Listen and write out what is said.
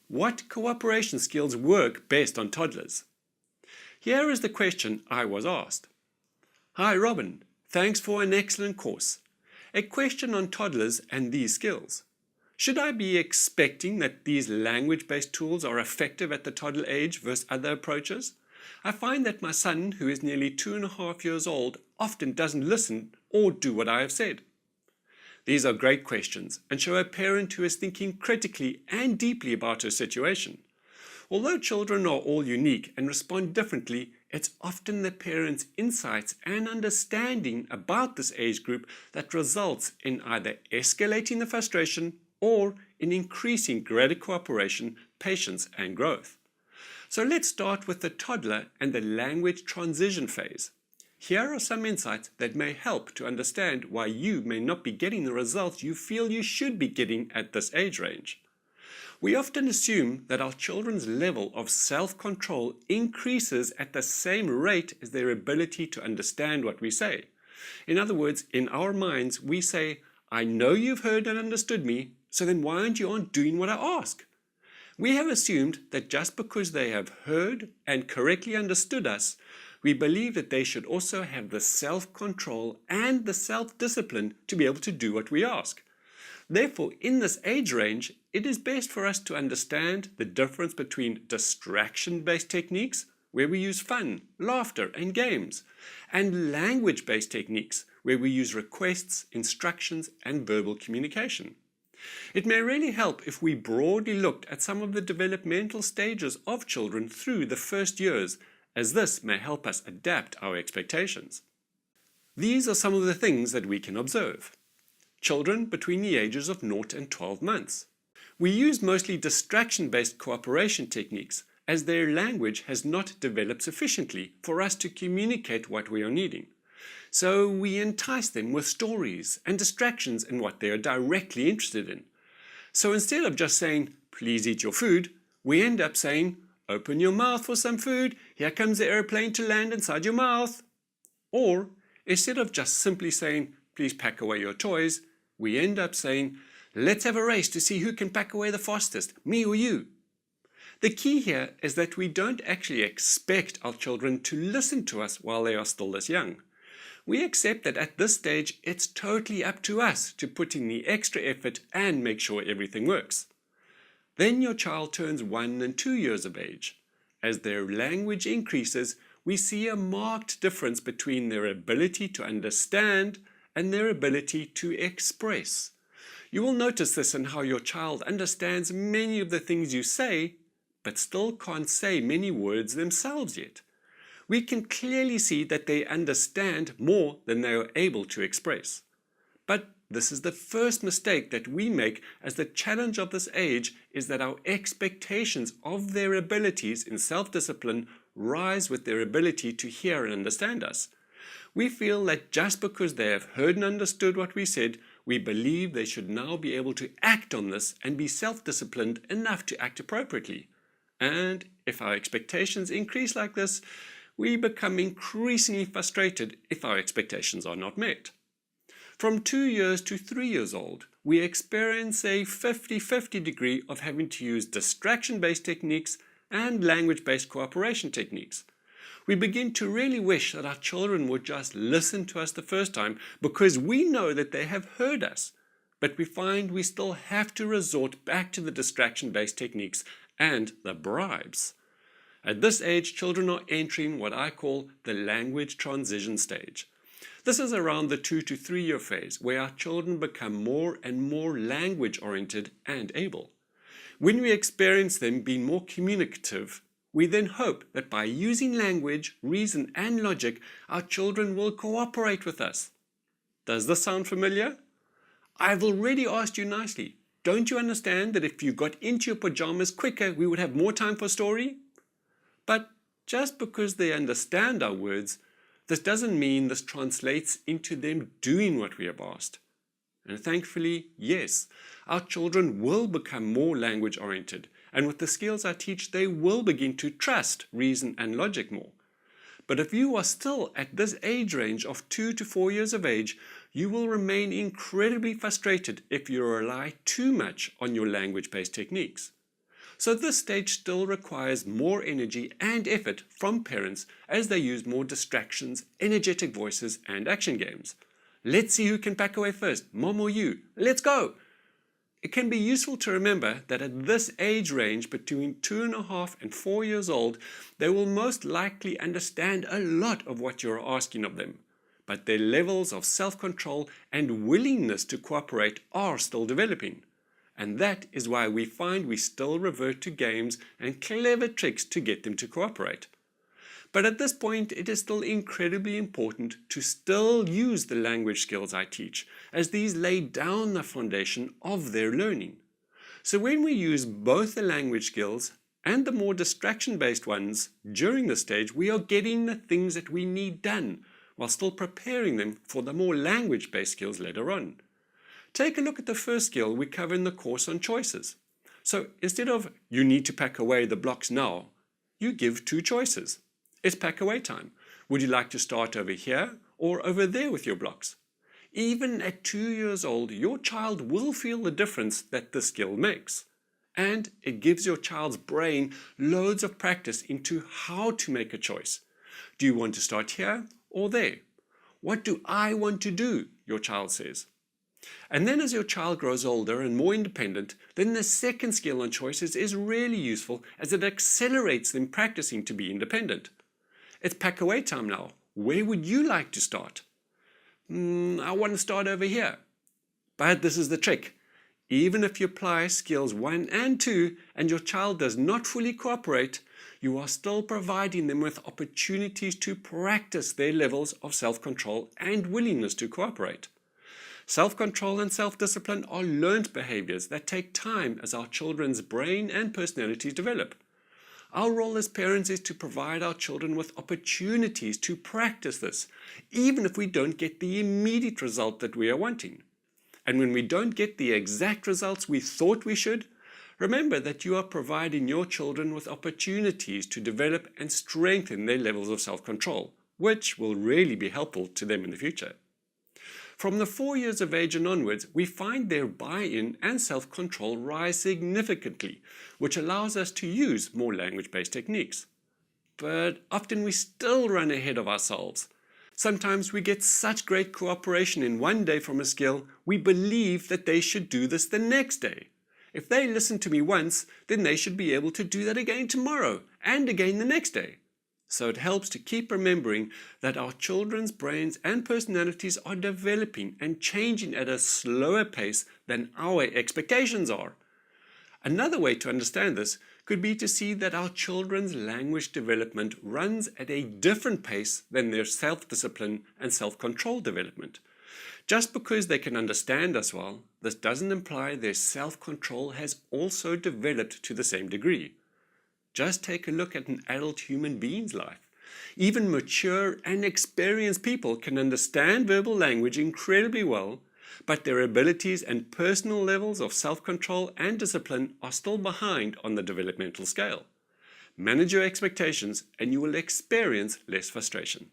What cooperation skills work best on toddlers? Here is the question I was asked. Hi Robin, thanks for an excellent course. A question on toddlers and these skills. Should I be expecting that these language-based tools are effective at the toddler age versus other approaches? I find that my son, who is nearly 2.5 years old, often doesn't listen or do what I have said. These are great questions and show a parent who is thinking critically and deeply about her situation. Although children are all unique and respond differently, it's often the parent's insights and understanding about this age group that results in either escalating the frustration or in increasing greater cooperation, patience, and growth. So let's start with the toddler and the language transition phase. Here are some insights that may help to understand why you may not be getting the results you feel you should be getting at this age range. We often assume that our children's level of self-control increases at the same rate as their ability to understand what we say. In other words, in our minds, we say, I know you've heard and understood me, so then why aren't you doing what I ask? We have assumed that just because they have heard and correctly understood us, we believe that they should also have the self-control and the self-discipline to be able to do what we ask. Therefore, in this age range, it is best for us to understand the difference between distraction-based techniques, where we use fun, laughter, and games, and language-based techniques, where we use requests, instructions, and verbal communication. It may really help if we broadly looked at some of the developmental stages of children through the first years, as this may help us adapt our expectations. These are some of the things that we can observe. Children between the ages of 0 and 12 months. We use mostly distraction-based cooperation techniques as their language has not developed sufficiently for us to communicate what we are needing. So we entice them with stories and distractions in what they are directly interested in. So instead of just saying, please eat your food, we end up saying, open your mouth for some food, here comes the airplane to land inside your mouth. Or instead of just simply saying, please pack away your toys, we end up saying, let's have a race to see who can pack away the fastest, me or you. The key here is that we don't actually expect our children to listen to us while they are still this young. We accept that at this stage, it's totally up to us to put in the extra effort and make sure everything works. Then your child turns 1 and 2 years of age. As their language increases, we see a marked difference between their ability to understand and their ability to express. You will notice this in how your child understands many of the things you say, but still can't say many words themselves yet. We can clearly see that they understand more than they are able to express. But this is the first mistake that we make, as the challenge of this age is that our expectations of their abilities in self-discipline rise with their ability to hear and understand us. We feel that just because they have heard and understood what we said, we believe they should now be able to act on this and be self-disciplined enough to act appropriately. And if our expectations increase like this, we become increasingly frustrated if our expectations are not met. From 2 years to 3 years old, we experience a 50-50 degree of having to use distraction-based techniques and language-based cooperation techniques. We begin to really wish that our children would just listen to us the first time because we know that they have heard us, but we find we still have to resort back to the distraction-based techniques and the bribes. At this age, children are entering what I call the language transition stage. This is around the 2 to 3 year phase where our children become more and more language oriented and able. When we experience them being more communicative, we then hope that by using language, reason and logic, our children will cooperate with us. Does this sound familiar? I've already asked you nicely. Don't you understand that if you got into your pajamas quicker, we would have more time for story? But just because they understand our words, this doesn't mean this translates into them doing what we have asked. And thankfully, yes, our children will become more language oriented, and with the skills I teach, they will begin to trust reason and logic more. But if you are still at this age range of 2 to 4 years of age, you will remain incredibly frustrated if you rely too much on your language-based techniques. So this stage still requires more energy and effort from parents as they use more distractions, energetic voices, and action games. Let's see who can pack away first, mom or you. Let's go! It can be useful to remember that at this age range between 2.5 and 4 years old, they will most likely understand a lot of what you're asking of them. But their levels of self-control and willingness to cooperate are still developing. And that is why we find we still revert to games and clever tricks to get them to cooperate. But at this point, it is still incredibly important to still use the language skills I teach, as these lay down the foundation of their learning. So when we use both the language skills and the more distraction-based ones during the stage, we are getting the things that we need done, while still preparing them for the more language-based skills later on. Take a look at the first skill we cover in the course on choices. So instead of "you need to pack away the blocks now," you give 2 choices. It's pack away time. Would you like to start over here or over there with your blocks? Even at 2 years old, your child will feel the difference that this skill makes. And it gives your child's brain loads of practice into how to make a choice. Do you want to start here or there? What do I want to do? Your child says. And then as your child grows older and more independent, then the second skill on choices is really useful as it accelerates them practicing to be independent. It's pack away time now. Where would you like to start? I want to start over here. But this is the trick. Even if you apply skills 1 and 2 and your child does not fully cooperate, you are still providing them with opportunities to practice their levels of self-control and willingness to cooperate. Self-control and self-discipline are learned behaviors that take time as our children's brain and personalities develop. Our role as parents is to provide our children with opportunities to practice this, even if we don't get the immediate result that we are wanting. And when we don't get the exact results we thought we should, remember that you are providing your children with opportunities to develop and strengthen their levels of self-control, which will really be helpful to them in the future. From the 4 years of age and onwards, we find their buy-in and self-control rise significantly, which allows us to use more language-based techniques. But often we still run ahead of ourselves. Sometimes we get such great cooperation in one day from a skill, we believe that they should do this the next day. If they listen to me once, then they should be able to do that again tomorrow and again the next day. So it helps to keep remembering that our children's brains and personalities are developing and changing at a slower pace than our expectations are. Another way to understand this could be to see that our children's language development runs at a different pace than their self-discipline and self-control development. Just because they can understand us well, this doesn't imply their self-control has also developed to the same degree. Just take a look at an adult human being's life. Even mature and experienced people can understand verbal language incredibly well, but their abilities and personal levels of self-control and discipline are still behind on the developmental scale. Manage your expectations and you will experience less frustration.